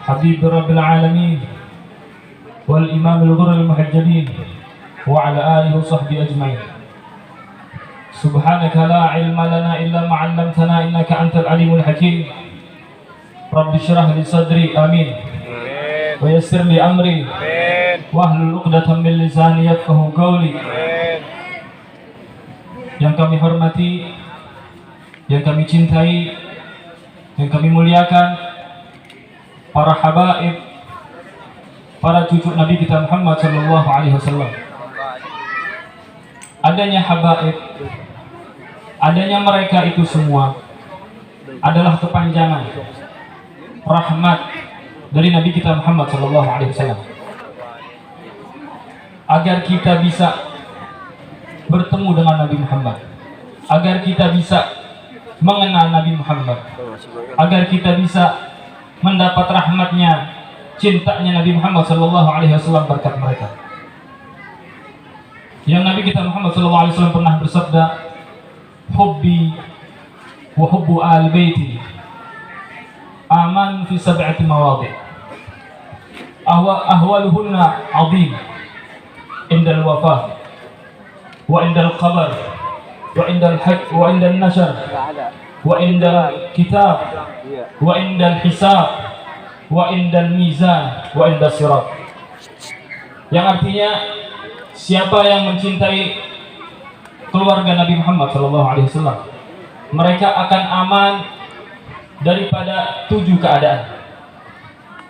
حبيب رب العالمين والإمام الغر المحجلين وعلى آله وصحبه أجمعين. سبحانك لا علم لنا إلا ما علمتنا إنك أنت العليم الحكيم. رب اشرح لي صدري آمين ويسر لي أمري واحلل عقدة من لساني يفقهوا قولي. Yang kami hormati, yang kami cintai, yang kami muliakan, para habaib, para cucu Nabi kita Muhammad sallallahu alaihi wasallam. Adanya habaib, adanya mereka itu semua adalah kepanjangan rahmat dari Nabi kita Muhammad sallallahu alaihi wasallam. Agar kita bisa bertemu dengan Nabi Muhammad, agar kita bisa mengenal Nabi Muhammad, agar kita bisa mendapat rahmatnya, cintanya Nabi Muhammad sallallahu alaihi wasallam berkat mereka. Yang Nabi kita Muhammad sallallahu alaihi wasallam pernah bersabda, "Hubbi wa hubbu al baiti aman fi sab'ati mawadhi' ahwaluhunna 'azim indal wafah wa indal qabr wa indal hajj wa indal nashr wa indal kitab wa indal hisab wa indal mizan wa indal sirat." Yang artinya, siapa yang mencintai keluarga Nabi Muhammad SAW, mereka akan aman daripada 7 keadaan.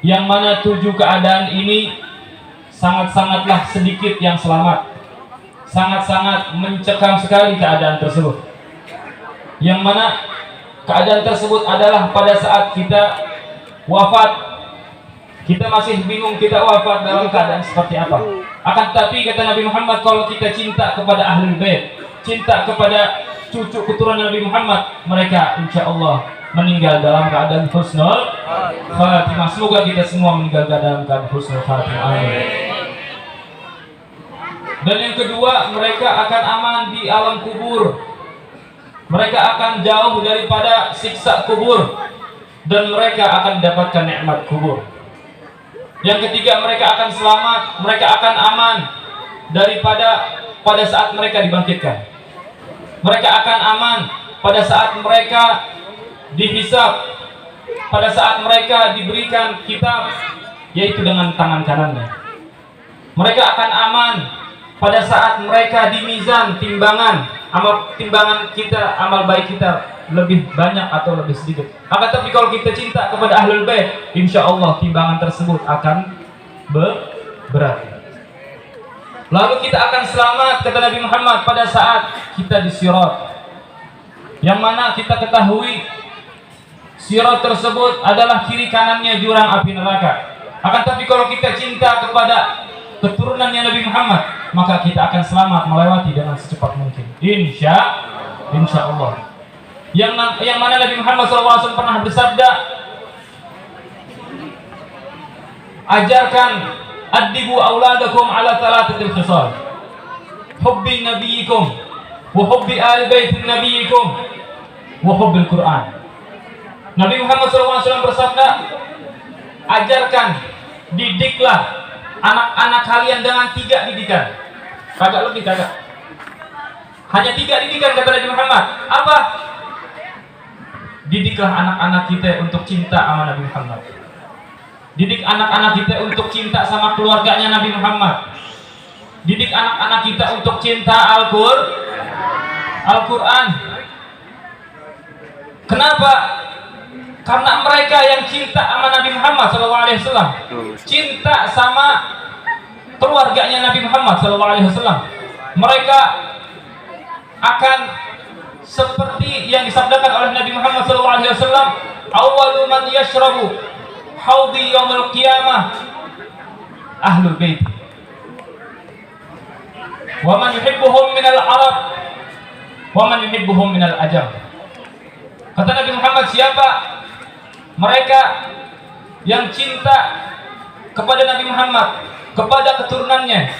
Yang mana 7 keadaan ini sangat-sangatlah sedikit yang selamat, sangat-sangat mencekam sekali keadaan tersebut. Yang mana keadaan tersebut adalah pada saat kita wafat, kita masih bingung kita wafat dalam keadaan seperti apa. Akan tetapi kata Nabi Muhammad, kalau kita cinta kepada ahlul bait, cinta kepada cucu keturunan Nabi Muhammad, mereka insya Allah meninggal dalam keadaan husnul khatimah. Semoga kita semua meninggal dalam keadaan husnul khatimah. Amin. Dan yang kedua, mereka akan aman di alam kubur. Mereka akan jauh daripada siksa kubur, dan mereka akan mendapatkan nikmat kubur. Yang ketiga, mereka akan selamat, mereka akan aman daripada pada saat mereka dibangkitkan. Mereka akan aman pada saat mereka dihisab, pada saat mereka diberikan kitab, yaitu dengan tangan kanannya. Mereka akan aman pada saat mereka di mizan, timbangan kita, amal baik kita lebih banyak atau lebih sedikit. Akan tapi kalau kita cinta kepada ahlul bait, insya Allah timbangan tersebut akan berat. Lalu kita akan selamat, kata Nabi Muhammad, pada saat kita di sirat, yang mana kita ketahui sirat tersebut adalah kiri kanannya jurang api neraka. Akan tapi kalau kita cinta kepada keturunannya Nabi Muhammad, maka kita akan selamat melewati dengan secepat mungkin, insya Allah. Yang mana Nabi Muhammad SAW pernah bersabda, ajarkan, addibu auladakum ala thalathatil khisal, hubbi nabiyikum wa hubbi ahli bait nabiyikum wa hubbil Qur'an. Nabi Muhammad SAW bersabda, ajarkan, didiklah anak-anak kalian dengan 3 didikan. Kagak lebih, kagak. Hanya 3 didikan, kata Nabi Muhammad. Apa? Didiklah anak-anak kita untuk cinta sama Nabi Muhammad. Didik anak-anak kita untuk cinta sama keluarganya Nabi Muhammad. Didik anak-anak kita untuk cinta Al-Quran. Kenapa? Karena mereka yang cinta sama Nabi Muhammad SAW, cinta sama keluarganya Nabi Muhammad SAW, mereka akan seperti yang disabdakan oleh Nabi Muhammad SAW, awwalu man yashrabu haudi yaumil qiyamah ahlul bait wa man yuhibbuhum minal arab wa man yuhibbuhum minal ajam. Kata Nabi Muhammad, siapa mereka yang cinta kepada Nabi Muhammad, kepada keturunannya,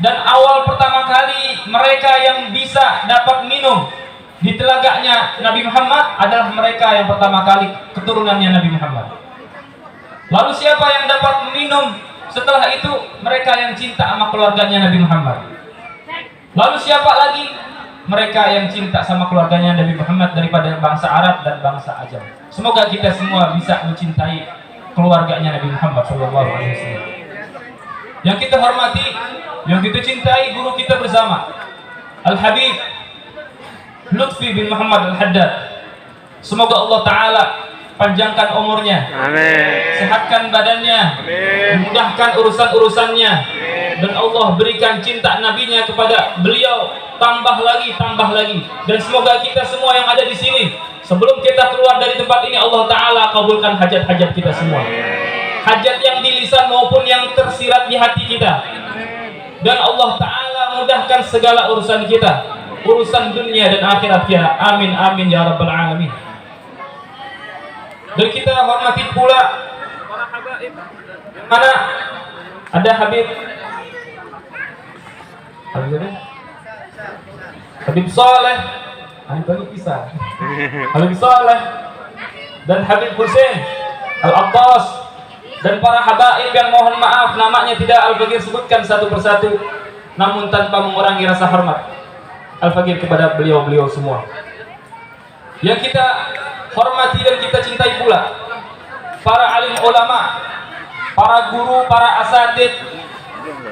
dan awal pertama kali mereka yang bisa dapat minum di telaganya Nabi Muhammad adalah mereka yang pertama kali keturunannya Nabi Muhammad. Lalu siapa yang dapat meminum setelah itu? Mereka yang cinta sama keluarganya Nabi Muhammad. Lalu siapa lagi? Mereka yang cinta sama keluarganya Nabi Muhammad daripada bangsa Arab dan bangsa Ajam. Semoga kita semua bisa mencintai keluarganya Nabi Muhammad SAW. Yang kita hormati, yang kita cintai guru kita bersama, Al-Habib Lutfi bin Muhammad Al-Haddad. Semoga Allah Ta'ala panjangkan umurnya, amin, sehatkan badannya, amin, memudahkan urusan-urusannya, dan Allah berikan cinta nabinya kepada beliau tambah lagi. Dan semoga kita semua yang ada di sini, sebelum kita keluar dari tempat ini, Allah Ta'ala kabulkan hajat-hajat kita semua, hajat yang di lisan maupun yang tersirat di hati kita, dan Allah Ta'ala mudahkan segala urusan kita, urusan dunia dan akhirat kita. Amin amin ya rabbal alamin. Dan kita hormati pula para habaib. Mana ada Habib Saleh, Habib Saleh dan Habib Hussein Al-Abbas, dan para habaib yang mohon maaf namanya tidak Al-Faqir sebutkan satu persatu, namun tanpa mengurangi rasa hormat Al-Faqir kepada beliau-beliau semua yang kita hormati dan kita cintai pula. Para alim ulama, para guru, para asatid,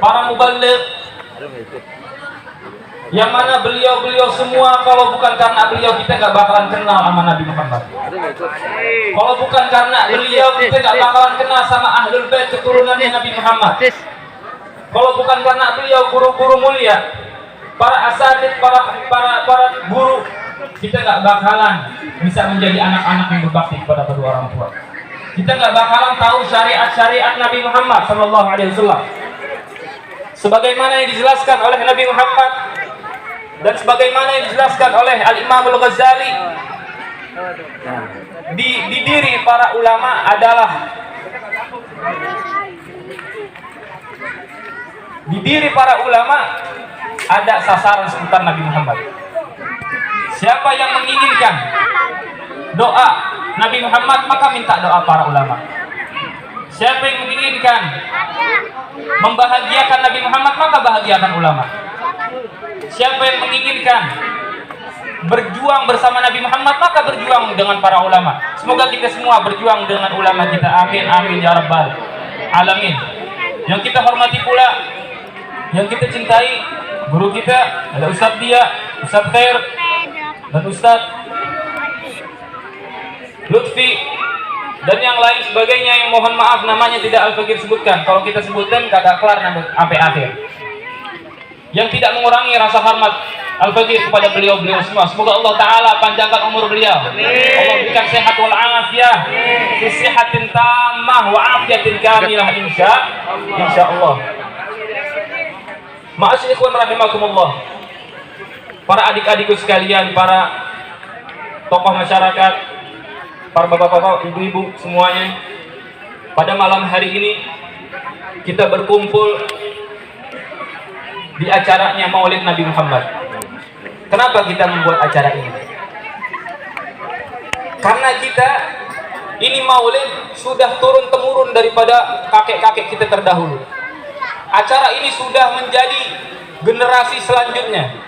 para muballigh, yang mana beliau-beliau semua kalau bukan karena beliau kita nggak bakalan kenal sama Nabi Muhammad. Kalau bukan karena beliau kita nggak bakalan kenal sama Ahlul Bait keturunannya Nabi Muhammad. Kalau bukan karena beliau guru-guru mulia, para asatid, para guru, kita nggak bakalan bisa menjadi anak-anak yang berbakti kepada kedua orang tua. Kita nggak bakalan tahu syariat-syariat Nabi Muhammad SAW, sebagaimana yang dijelaskan oleh Nabi Muhammad dan sebagaimana yang dijelaskan oleh Al-Imam Al-Ghazali. Di diri para ulama adalah ada sasaran seputar Nabi Muhammad. Siapa yang menginginkan doa Nabi Muhammad, maka minta doa para ulama. Siapa yang menginginkan membahagiakan Nabi Muhammad, maka bahagiakan ulama. Siapa yang menginginkan berjuang bersama Nabi Muhammad, maka berjuang dengan para ulama. Semoga kita semua berjuang dengan ulama kita. Amin amin ya rabbal alamin. Yang kita hormati pula, yang kita cintai, guru kita ada Ustadz Dia, Ustadz Khair, dan Ustadz Lutfi, dan yang lain sebagainya yang mohon maaf namanya tidak Al-Faqir sebutkan. Kalau kita sebutkan kagak kelar sampai akhir. Yang tidak mengurangi rasa hormat Al-Faqir kepada beliau-beliau semua. Semoga Allah Ta'ala panjangkan umur beliau, Allah berikan sehat wal afiyah, sihatin tamah wa afiyatin kamilah insya Allah. Ma'asyikhwan rahimakumullah, para adik-adikku sekalian, para tokoh masyarakat, para bapak-bapak, ibu-ibu semuanya, pada malam hari ini kita berkumpul di acaranya Maulid Nabi Muhammad. Kenapa kita membuat acara ini? Karena kita ini Maulid sudah turun-temurun daripada kakek-kakek kita terdahulu. Acara ini sudah menjadi generasi selanjutnya.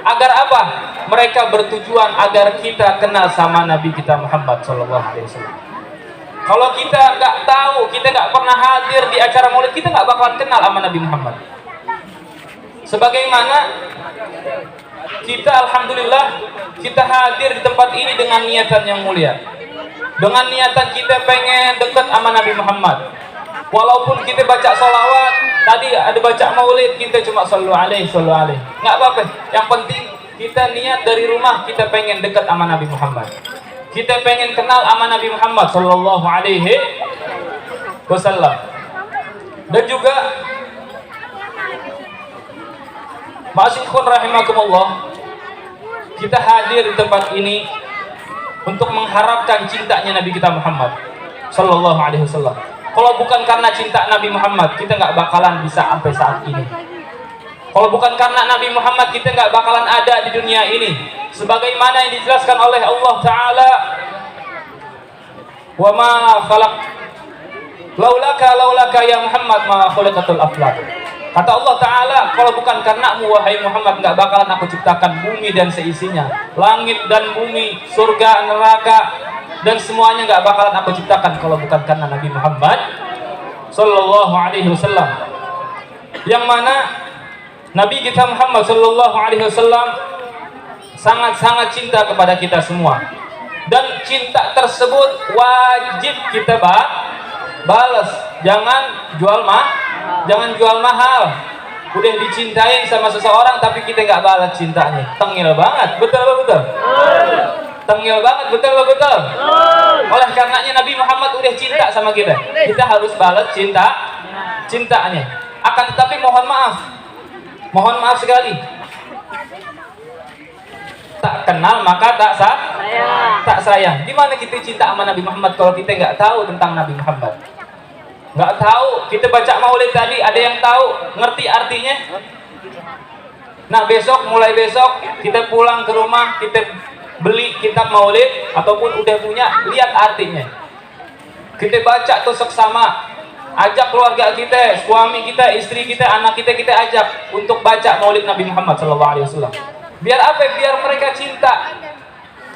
Agar apa? Mereka bertujuan agar kita kenal sama Nabi kita Muhammad SAW. Kalau kita nggak tahu, kita nggak pernah hadir di acara Maulid, kita nggak bakalan kenal sama Nabi Muhammad. Sebagaimana kita alhamdulillah kita hadir di tempat ini dengan niatan yang mulia, dengan niatan kita pengen dekat sama Nabi Muhammad. Walaupun kita baca sholawat, tadi ada baca maulid, kita cuma sallu alaihi, nggak apa-apa. Yang penting kita niat dari rumah, kita pengen dekat sama Nabi Muhammad, kita pengen kenal sama Nabi Muhammad Sallallahu Alaihi Wasallam. Dan juga ma'asyikhun rahimakumullah, kita hadir di tempat ini untuk mengharapkan cintanya Nabi kita Muhammad Sallallahu Alaihi Wasallam. Kalau bukan karena cinta Nabi Muhammad, kita nggak bakalan bisa sampai saat ini. Kalau bukan karena Nabi Muhammad, kita nggak bakalan ada di dunia ini. Sebagaimana yang dijelaskan oleh Allah Ta'ala, wa ma khalaq laulaka ya Muhammad ma khalaqatul aflaq. Kata Allah Ta'ala, kalau bukan karenamu wahai Muhammad, nggak bakalan aku ciptakan bumi dan seisinya, langit dan bumi, surga, neraka, dan semuanya nggak bakalan aku ciptakan kalau bukan karena Nabi Muhammad Sallallahu Alaihi Wasallam. Yang mana Nabi kita Muhammad Sallallahu Alaihi Wasallam sangat-sangat cinta kepada kita semua, dan cinta tersebut wajib kita balas. Jangan jual mahal. Udah dicintain sama seseorang tapi kita nggak balas cintanya, tengil banget. Betul. Tengil banget, betul. Oleh karenanya Nabi Muhammad udah cinta sama kita, kita harus balas cintanya. Akan tetapi mohon maaf sekali, tak kenal maka tak sayang. Gimana kita cinta sama Nabi Muhammad kalau kita nggak tahu tentang Nabi Muhammad? Nggak tahu. Kita baca maulid tadi, ada yang tahu, ngerti artinya? Nah, mulai besok kita pulang ke rumah, kita beli kitab maulid ataupun udah punya, lihat artinya. Kita baca tuh seksama, ajak keluarga kita, suami kita, istri kita, anak kita ajak untuk baca maulid Nabi Muhammad SAW. Biar apa? Biar mereka cinta.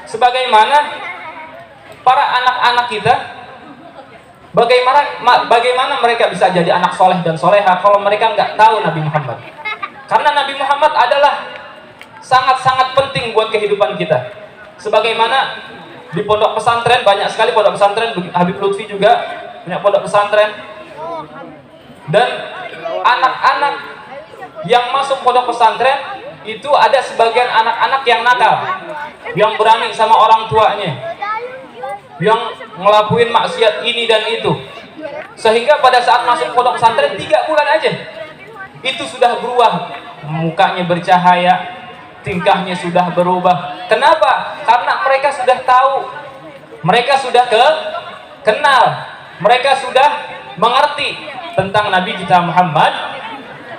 Sebagaimana para anak-anak kita, bagaimana mereka bisa jadi anak soleh dan soleha kalau mereka nggak tahu Nabi Muhammad? Karena Nabi Muhammad adalah sangat-sangat penting buat kehidupan kita. Sebagaimana di pondok pesantren, banyak sekali pondok pesantren, Habib Lutfi juga punya pondok pesantren. Dan anak-anak yang masuk pondok pesantren itu ada sebagian anak-anak yang nakal, yang berani sama orang tuanya, yang ngelakuin maksiat ini dan itu, sehingga pada saat masuk pondok pesantren 3 bulan aja itu sudah berubah, mukanya bercahaya, tingkahnya sudah berubah. Kenapa? Karena mereka sudah tahu, mereka sudah kenal, mereka sudah mengerti tentang Nabi kita Muhammad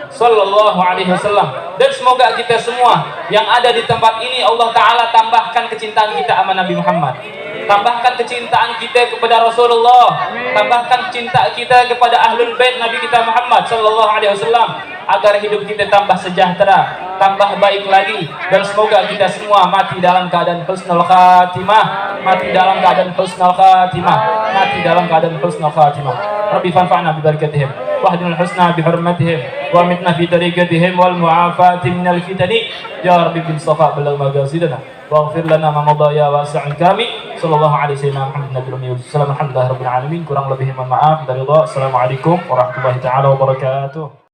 Sallallahu Alaihi Wasallam. Dan semoga kita semua yang ada di tempat ini, Allah Ta'ala tambahkan kecintaan kita sama Nabi Muhammad, tambahkan kecintaan kita kepada Rasulullah, tambahkan cinta kita kepada Ahlul Bait Nabi kita Muhammad Sallallahu Alaihi Wasallam, agar hidup kita tambah sejahtera, tambah baik lagi. Dan semoga kita semua mati dalam keadaan husnul khatimah, mati dalam keadaan husnul khatimah, mati dalam keadaan husnul khatimah. Rabbi fanfa'na bi barakatihim wahdina al-husna bi hurmatihim wa mitna fi tariqatihim wal mu'afati minal fitani ya Rabbi bin Mustafa balagh magazidana waghfir lana ma madha ya wasi'ul karami sallallahu alaihi wasallam Muhammadin sallallahu alhamdulillah rabbil alamin. Kurang lebih mohon maaf dari Allah. Assalamualaikum warahmatullahi taala wabarakatuh.